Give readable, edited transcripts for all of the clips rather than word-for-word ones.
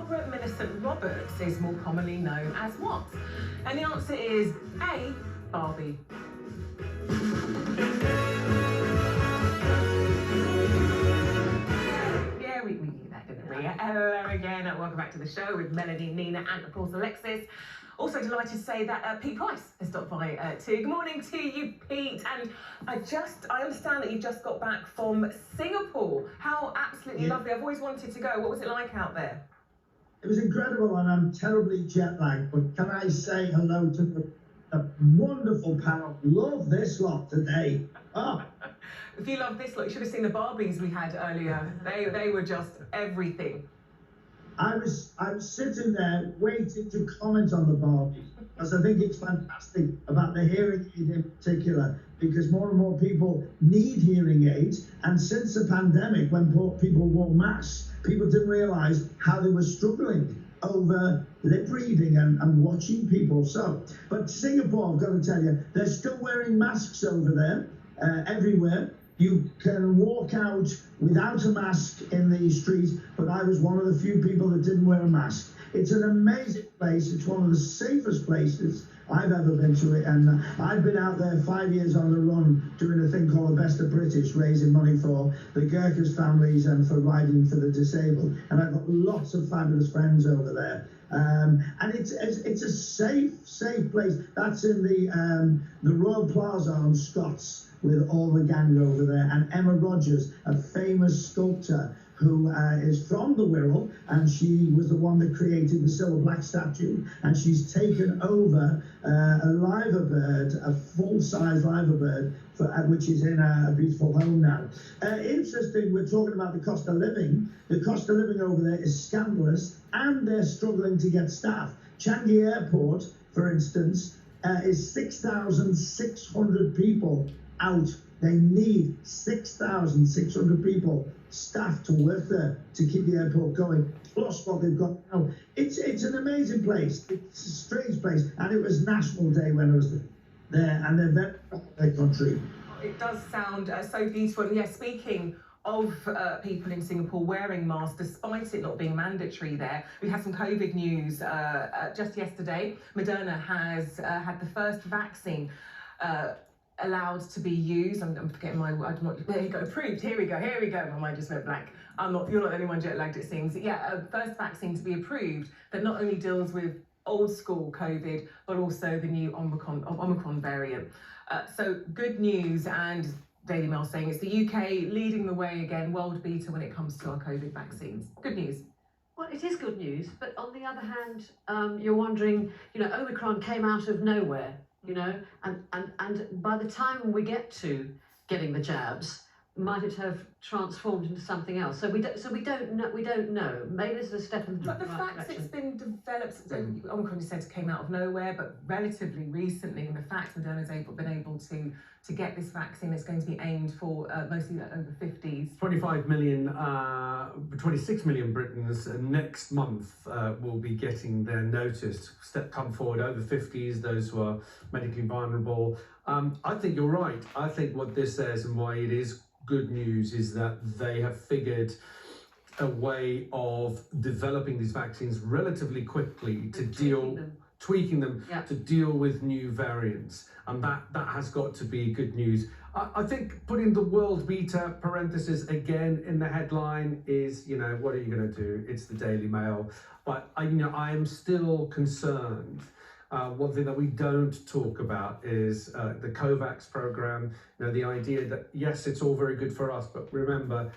Barbara Millicent Roberts is more commonly known as what? And the answer is A, Barbie. Yeah, we knew that, didn't we? Hello again, welcome back to the show with Melanie, Nina, and of course Alexis. Also delighted to say that Pete Price has stopped by too. Good morning to you, Pete. And I understand that you just got back from Singapore. How absolutely lovely. I've always wanted to go. What was it like out there? It was incredible, and I'm terribly jet lagged, but can I say hello to the wonderful panel? Love this lot today. Oh. If you love this lot, you should have seen the Barbies we had earlier. They were just everything. I was sitting there waiting to comment on the Barbies, because I think it's fantastic about the hearing aid in particular, because more and more people need hearing aids. And since the pandemic, when people wore masks, people didn't realise how they were struggling over lip reading and watching people. So, but Singapore, I've got to tell you, they're still wearing masks over there, everywhere. You can walk out without a mask in the streets, but I was one of the few people that didn't wear a mask. It's an amazing place. It's one of the safest places I've ever been to it, and I've been out there 5 years on the run doing a thing called the Best of British, raising money for the Gurkhas families and for riding for the disabled. And I've got lots of fabulous friends over there. And it's a safe place. That's in the Royal Plaza on Scots, with all the gang over there, and Emma Rogers, a famous sculptor who is from the Wirral, and she was the one that created the Cilla Black statue, and she's taken over a liver bird, a full-size liver bird, which is in a beautiful home now. Interesting, we're talking about the cost of living. The cost of living over there is scandalous, and they're struggling to get staff. Changi Airport, for instance, is 6,600 people out. They need 6,600 people, staff to work there to keep the airport going, plus what they've got now. It's an amazing place. It's a strange place, and it was National Day when I was there, and they're very proud of their country. It does sound so beautiful. And yes, speaking of people in Singapore wearing masks, despite it not being mandatory there, we had some COVID news just yesterday. Moderna has had the first vaccine allowed to be used. I'm forgetting my word. There you go. Approved. Here we go. My mind just went blank. You're not the only one jet lagged, it seems. Yeah, first vaccine to be approved that not only deals with old school COVID, but also the new Omicron variant. So good news, and Daily Mail saying it's the UK leading the way again, world beater when it comes to our COVID vaccines. Good news. Well, it is good news, but on the other hand, you're wondering, Omicron came out of nowhere. And by the time we get to getting the jabs, might it have transformed into something else? So we don't know. Maybe this is a step in the right direction. But the fact it's been developed, Omicron, you said, came out of nowhere, but relatively recently, and the fact Moderna's been able to get this vaccine that's going to be aimed for mostly over 50s. 26 million Britons next month will be getting their notice. Come forward, over 50s, those who are medically vulnerable. I think you're right. I think what this says and why it is good news is that they have figured a way of developing these vaccines relatively quickly to tweaking them to deal with new variants, and that has got to be good news. I think putting the world beater parenthesis again in the headline is, what are you going to do? It's the Daily Mail, but I am still concerned. One thing that we don't talk about is the COVAX program. The idea that, yes, it's all very good for us, but remember,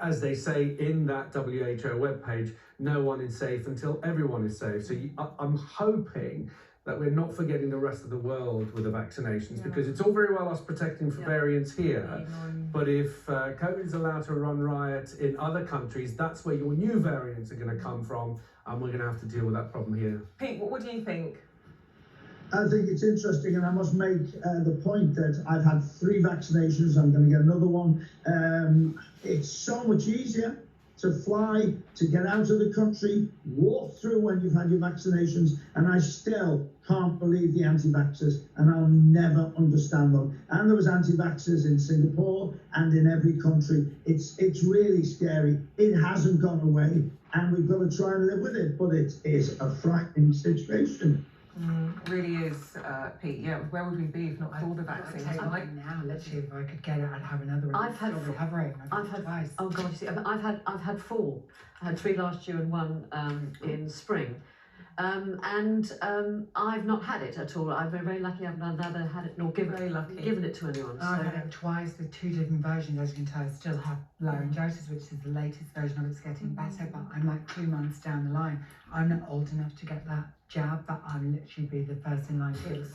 as they say in that WHO webpage, no one is safe until everyone is safe. So I'm hoping that we're not forgetting the rest of the world with the vaccinations, because it's all very well us protecting for variants here, but if COVID is allowed to run riot in other countries, that's where your new variants are going to come from, and we're going to have to deal with that problem here. Pete, what do you think? I think it's interesting, and I must make the point that I've had 3 vaccinations. I'm going to get another one. It's so much easier. to fly, to get out of the country, walk through when you've had your vaccinations, and I still can't believe the anti-vaxxers, and I'll never understand them. And there was anti-vaxxers in Singapore and in every country. It's really scary. It hasn't gone away, and we've got to try and live with it, but it is a frightening situation. Really is, Pete. Yeah, where would we be if not for the vaccines? I'd take one now, literally, if I could get it, I'd have another one. I've had Still recovering. I've had twice. oh god, you see, I've had 4. I had 3 last year and 1 in spring, and I've not had it at all. I've been very lucky. I've never had it nor Very lucky. given it to anyone. I've So had it twice with 2 different versions. As you can tell, I still have laryngitis, which is the latest version of it's getting better, but I'm like 2 months down the line. I'm not old enough to get that jab, but I'll literally be the first in line to get it.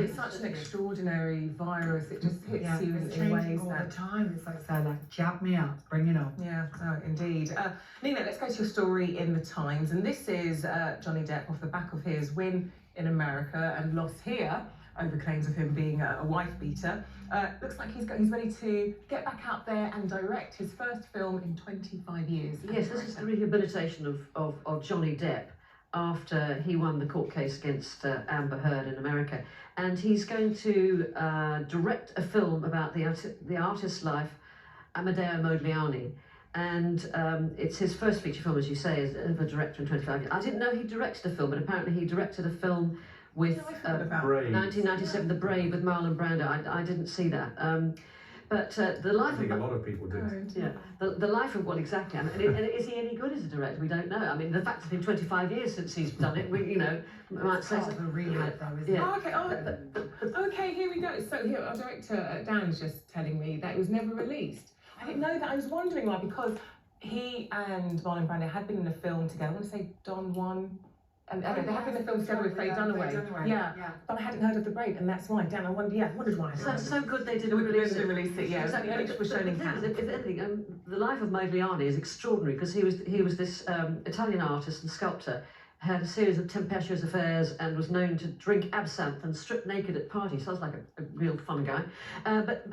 It's such an extraordinary virus. It just hits Yeah, you it's in ways changing all that. the time. It's like, so like, jab me up, bring it on. Yeah, oh, indeed. Nina, let's go to your story in the Times. And this is Johnny Depp off the back of his win in America and loss here over claims of him being a wife beater. Looks like he's ready to get back out there and direct his first film in 25 years. yes, this is the rehabilitation of Johnny Depp after he won the court case against Amber Heard in America, and he's going to direct a film about the artist's life, Amedeo Modigliani. And it's his first feature film, as you say, as a director in 25 years. I didn't know he directed a film, but apparently he directed a film with Yeah, I thought about Brave. 1997, The Brave, with Marlon Brando. I didn't see that. But the I life think a of lot of people did. yeah, the life of, well, exactly. I mean, and is he any good as a director? We don't know. I mean, the fact it's been 25 years since he's done it, we might say Part of so. a rehab though, isn't Yeah. it? Okay, here we go. So here, our director Dan's just telling me that it was never released. I didn't know that. I was wondering why, because he and Marlon Brando had been in a film together. I want to say Don Juan. And they have been in a film together with Faye Dunaway. Yeah, but I hadn't heard of The Brave, and that's why. Dan, I wondered why. So good they They didn't release didn't it. release it, yeah. Exactly. It only was shown in The thing is, Cannes. if anything, the life of Modigliani is extraordinary because he was this Italian artist and sculptor, had a series of tempestuous affairs and was known to drink absinthe and strip naked at parties. Sounds like a real fun guy. But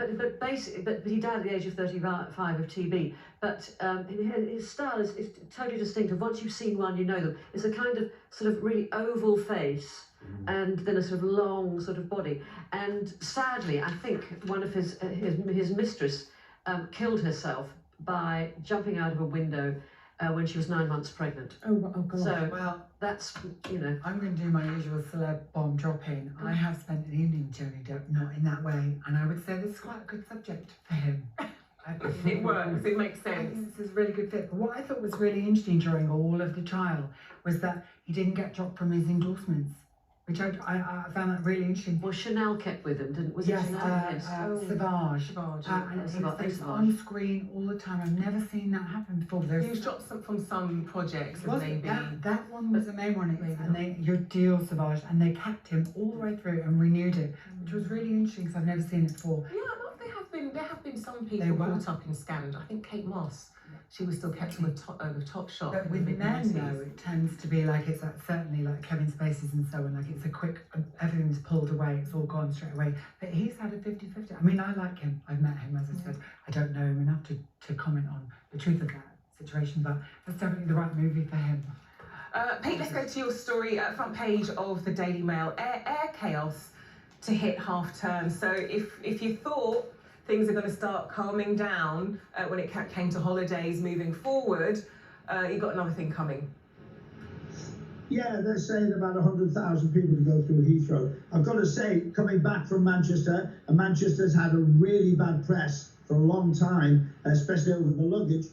he died at the age of 35 of TB. But his style is totally distinctive. Once you've seen one, you know them. It's a kind of sort of really oval face and then a sort of long sort of body. And sadly, I think one of his mistress killed herself by jumping out of a window when she was 9 months pregnant. Oh God. So Well, that's, I'm going to do my usual celeb bomb dropping. I have spent an evening with Johnny Depp, not in that way, and I would say this is quite a good subject for him. It works. It makes I sense. think this is a really good fit. But what I thought was really interesting during all of the trial was that he didn't get dropped from his endorsements, which I found that really interesting. well, Chanel kept with him, was Yes, it Chanel? Yes. Savage. Savage. And it's Savage. on screen all the time. I've never seen that happen before. There's He was dropped from some projects, and wasn't maybe. that one was the main one, Maybe and your deal Savage, and they kept him all the way through and renewed it, which was really interesting because I've never seen it before. Yeah, look, there have been some They people were. caught up in scandal. I think Kate Moss, she was still kept with Top Shop. But in with the men, mid-90s. though, it tends to be like it's like, certainly like Kevin Spacey's and so on. Like it's a quick, everything's pulled away. It's all gone straight away. But he's had a 50-50. I mean, I like him. I've met him, as I said. I don't know him enough to comment on the truth of that situation, but that's definitely the right movie for him. Pete, let's go to your story. Front page of the Daily Mail. Air chaos to hit half term. So if you thought things are going to start calming down when it came to holidays moving forward, you got another thing coming. Yeah, they're saying about 100,000 people to go through Heathrow. I've got to say, coming back from Manchester, and Manchester's had a really bad press for a long time, especially over the luggage.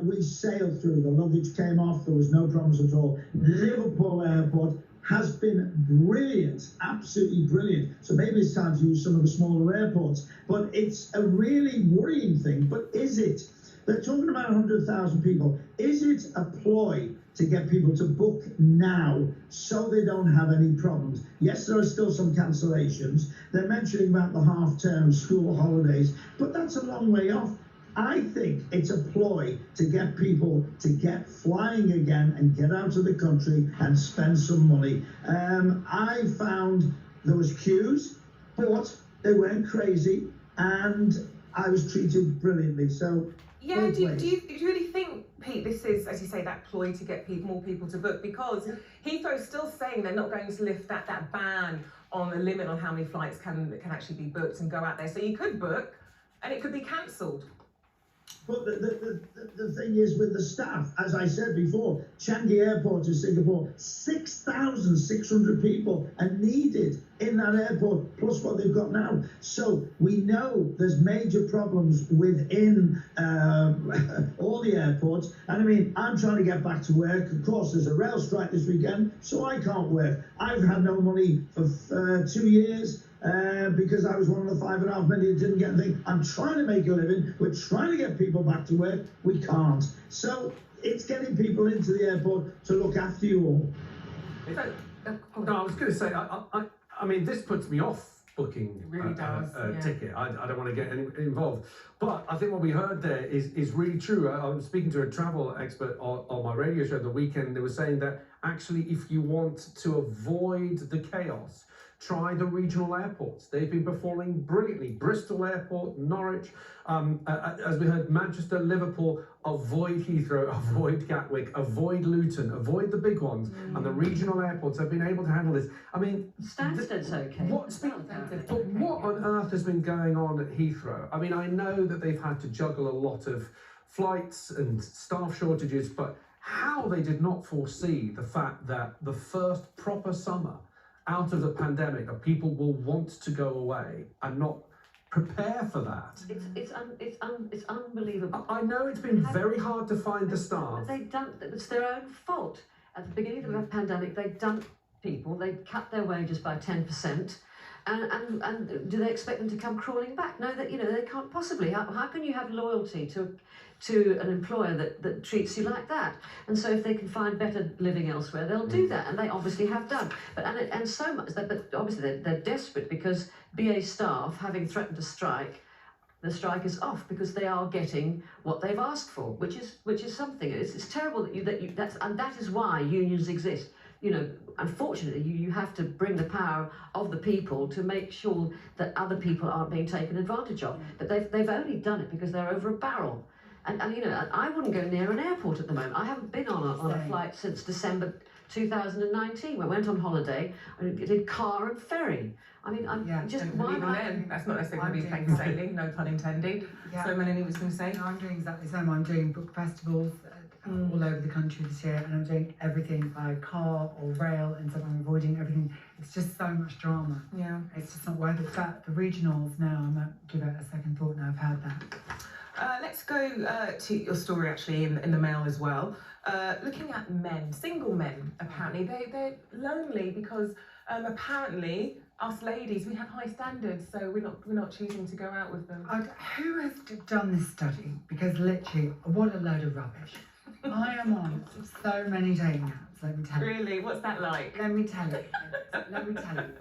We sailed through, the luggage came off, there was no problems at all. Liverpool Airport has been brilliant, absolutely brilliant. So maybe it's time to use some of the smaller airports, but it's a really worrying thing. But is it? They're talking about 100,000 people. Is it a ploy to get people to book now so they don't have any problems? Yes, there are still some cancellations. They're mentioning about the half-term school holidays, but that's a long way off. I think it's a ploy to get people to get flying again and get out of the country and spend some money. I found there was queues, but they weren't crazy, and I was treated brilliantly. So Yeah, do you really think Pete, this is, as you say, that ploy to get more people to book, because Heathrow's still saying they're not going to lift that ban on a limit on how many flights can actually be booked and go out there. So you could book and it could be cancelled. But the thing is with the staff, as I said before, Changi Airport in Singapore, 6,600 people are needed in that airport, plus what they've got now. So we know there's major problems within all the airports. And I mean, I'm trying to get back to work. Of course, there's a rail strike this weekend, so I can't work. I've had no money for 2 years. Because I was one of the 5.5 million didn't get anything. I'm trying to make a living. We're trying to get people back to work. We can't. So it's getting people into the airport to look after you all. No, I was going to say, I mean, this puts me off booking It really does, a yeah. ticket. I don't want to get involved. But I think what we heard there is really true. I was speaking to a travel expert on my radio show the weekend. They were saying that actually, if you want to avoid the chaos, try the regional airports. They've been performing brilliantly. Bristol Airport, Norwich, as we heard, Manchester, Liverpool. Avoid Heathrow, avoid Gatwick, avoid Luton, avoid the big ones. And the regional airports have been able to handle this. I mean, Stansted's okay. but what on earth has been going on at Heathrow? I mean, I know that they've had to juggle a lot of flights and staff shortages, but how they did not foresee the fact that the first proper summer out of the pandemic, that people will want to go away and not prepare for that. It's unbelievable. I know it's been very hard to find the staff. It's their own fault. At the beginning of the pandemic, they dumped people. They cut their wages by 10%. And do they expect them to come crawling back? No, that they can't possibly. How can you have loyalty to an employer that treats you like that? And so if they can find better living elsewhere, they'll do that, and they obviously have done. But so much that, but obviously they're desperate, because BA staff, having threatened to strike, the strike is off because they are getting what they've asked for, which is something. It's terrible that is why unions exist. Unfortunately, you have to bring the power of the people to make sure that other people aren't being taken advantage of. But they've only done it because they're over a barrel. And I wouldn't go near an airport at the moment. I haven't been on a flight since December 2019. I went on holiday and did car and ferry. I mean, why not? That's not necessarily going to be plain sailing, no pun intended. Yeah. So Melanie was going to say? No, I'm doing exactly the same. I'm doing book festivals all over the country this year, and I'm doing everything by car or rail, and so I'm avoiding everything. It's just so much drama. Yeah. It's just not worth it. But the regionals now, I might give it a second thought now I've heard that. Let's go to your story actually in the Mail as well. Looking at men, single men, apparently they're lonely because apparently us ladies, we have high standards, so we're not choosing to go out with them. Who has done this study? Because literally, what a load of rubbish. I am on so many dating apps, let me tell you. Really? What's that like? Let me tell you. Let me tell you.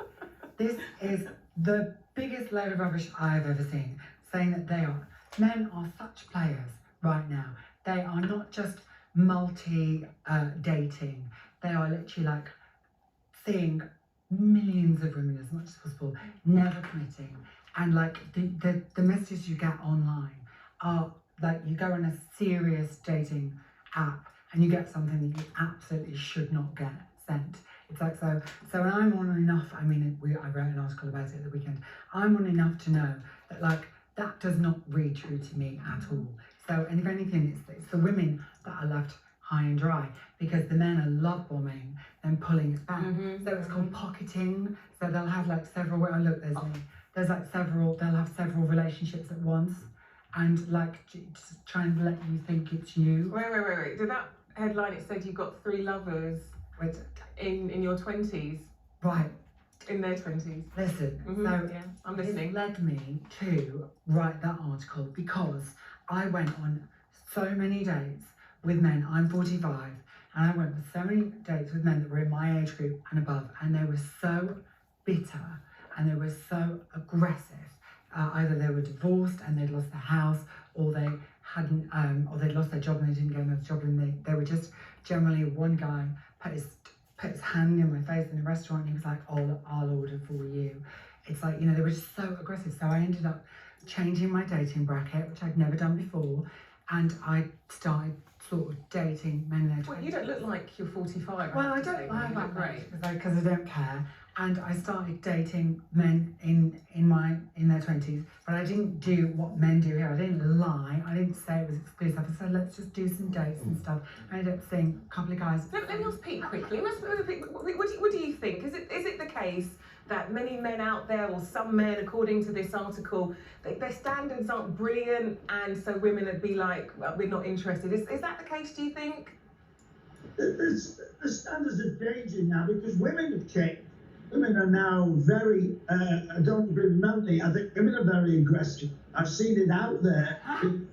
This is the biggest load of rubbish I've ever seen, saying that men are such players right now. They are not just dating. They are literally like seeing millions of women as much as possible, never committing. And like the messages you get online are like, you go on a serious dating app and you get something that you absolutely should not get sent. It's like, so when I'm on enough, I wrote an article about it at the weekend, I'm on enough to know that like, that does not read true to me at all. So, and if anything, it's the women that are left high and dry, because the men are love bombing and pulling it back. So it's called pocketing. So they'll have like several, they'll have several relationships at once, and like just trying to let you think it's you. Wait. Did that headline, it said you got 3 lovers in your 20s? Right. In their 20s. Listen, so yeah, I'm listening. It led me to write that article because I went on so many dates with men. I'm 45, and I went with so many dates with men that were in my age group and above, and they were so bitter and they were so aggressive. Either they were divorced and they'd lost their house, or they hadn't, or they'd lost their job and they didn't get another job, and they were just generally, one guy put his hand in my face in a restaurant, and he was like, "Oh, I'll order for you." It's like, they were just so aggressive. So I ended up changing my dating bracket, which I'd never done before, and I started sort of dating men in their 20s. Well, you don't look like you're 45. Well, I have to don't say, lie you about look that because I don't care. And I started dating men in their 20s, but I didn't do what men do here. I didn't lie. I didn't say it was exclusive. I said, let's just do some dates and stuff. I ended up seeing a couple of guys. Let me ask Pete quickly. What do you think? Is it the case that many men out there, or some men, according to this article, their standards aren't brilliant, and so women would be like, well, we're not interested? Is that the case, do you think? The standards are changing now because women have changed. Women are now very, I don't agree with Melanie, I think women are very aggressive. I've seen it out there. They've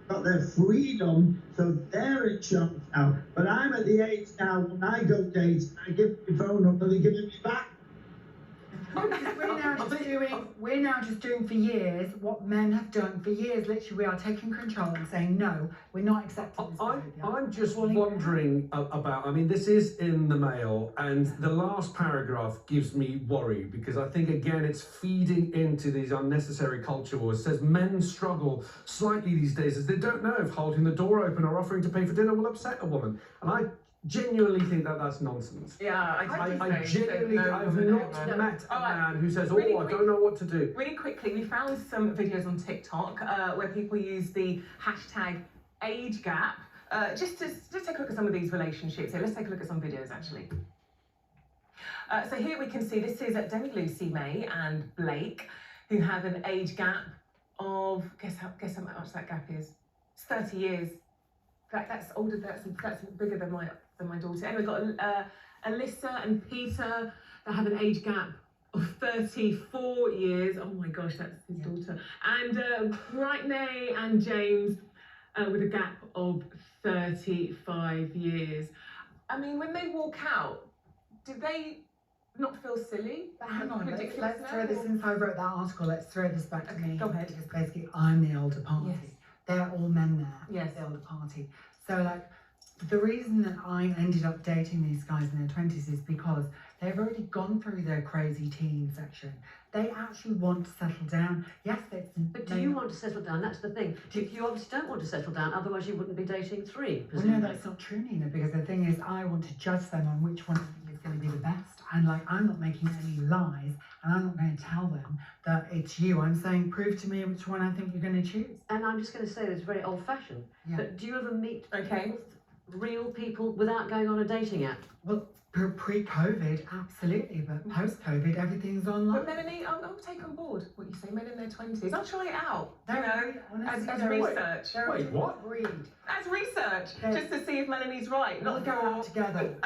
got their freedom, so they're in charge now. But I'm at the age now when I go date, I give my phone up and they give it me back. We're now just doing for years what men have done for years. Literally, we are taking control and saying, no, we're not accepting this behaviour. I'm just wondering about, I mean, this is in the Mail, and the last paragraph gives me worry because I think, again, it's feeding into these unnecessary culture wars. It says men struggle slightly these days as they don't know if holding the door open or offering to pay for dinner will upset a woman. And I genuinely think that that's nonsense. Yeah, I genuinely, I've not met a man who says, Really I don't know what to do. Really quickly, we found some videos on TikTok where people use the hashtag age gap. Just take a look at some of these relationships here. Let's take a look at some videos actually. So here we can see this is Demi Lucy May and Blake, who have an age gap of guess how much that gap is? It's 30 years. That's older. That's bigger than my daughter. Anyway, we've got Alyssa and Peter that have an age gap of 34 years. Oh my gosh, that's his daughter. And Brittany and James with a gap of 35 years. I mean, when they walk out, do they not feel silly? But hang on, Ridiculous let's throw now, this, or- since I wrote that article, let's throw this back to Okay, me. go ahead. Because basically I'm the older party. Yes. They're all men there. Yes. The older party. So like, the reason that I ended up dating these guys in their 20s is because they've already gone through their crazy teen section. They actually want to settle down. Yes, But do you want to settle down? That's the thing. You obviously don't want to settle down, otherwise you wouldn't be dating three, Well, presumably. no, that's not true, Nina, because the thing is, I want to judge them on which one I think is going to be the best. And like, I'm not making any lies, and I'm not going to tell them that it's you. I'm saying, prove to me which one I think you're going to choose. And I'm just going to say it's very old-fashioned. Yeah. But do you ever meet Okay. real people without going on a dating app? Well, pre-COVID, absolutely, but post-COVID, everything's online. But Melanie, I'll take on board what you say. Men in their 20s. I'll try it out. Honestly, as they're- research. they're a Wait, what? breed. As research, They're- just to see if Melanie's right. We'll Not go out for. together.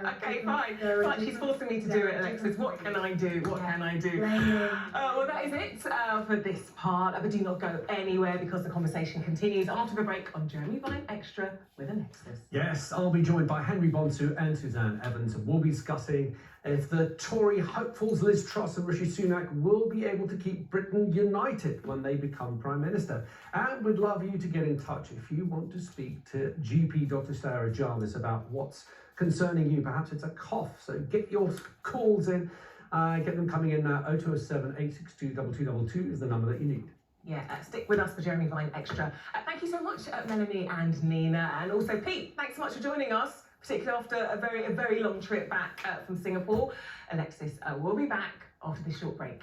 Okay, fine. Fine, she's forcing me to do it, Alexis. What can I do? What can I do? Well, that is it for this part. But do not go anywhere because the conversation continues after the break on Jeremy Vine Extra with Alexis. Yes, I'll be joined by Henry Bonsu and Suzanne Evans, and we'll be discussing if the Tory hopefuls Liz Truss and Rishi Sunak will be able to keep Britain united when they become Prime Minister. And we'd love you to get in touch if you want to speak to GP Dr. Sarah Jarvis about what's concerning you. Perhaps it's a cough, so get your calls in. Get them coming in now. 0207 862 2222 is the number that you need. Yeah, stick with us for Jeremy Vine Extra. Thank you so much, Melanie and Nina, and also Pete. Thanks so much for joining us, particularly after a very long trip back from Singapore. Alexis, we'll be back after this short break.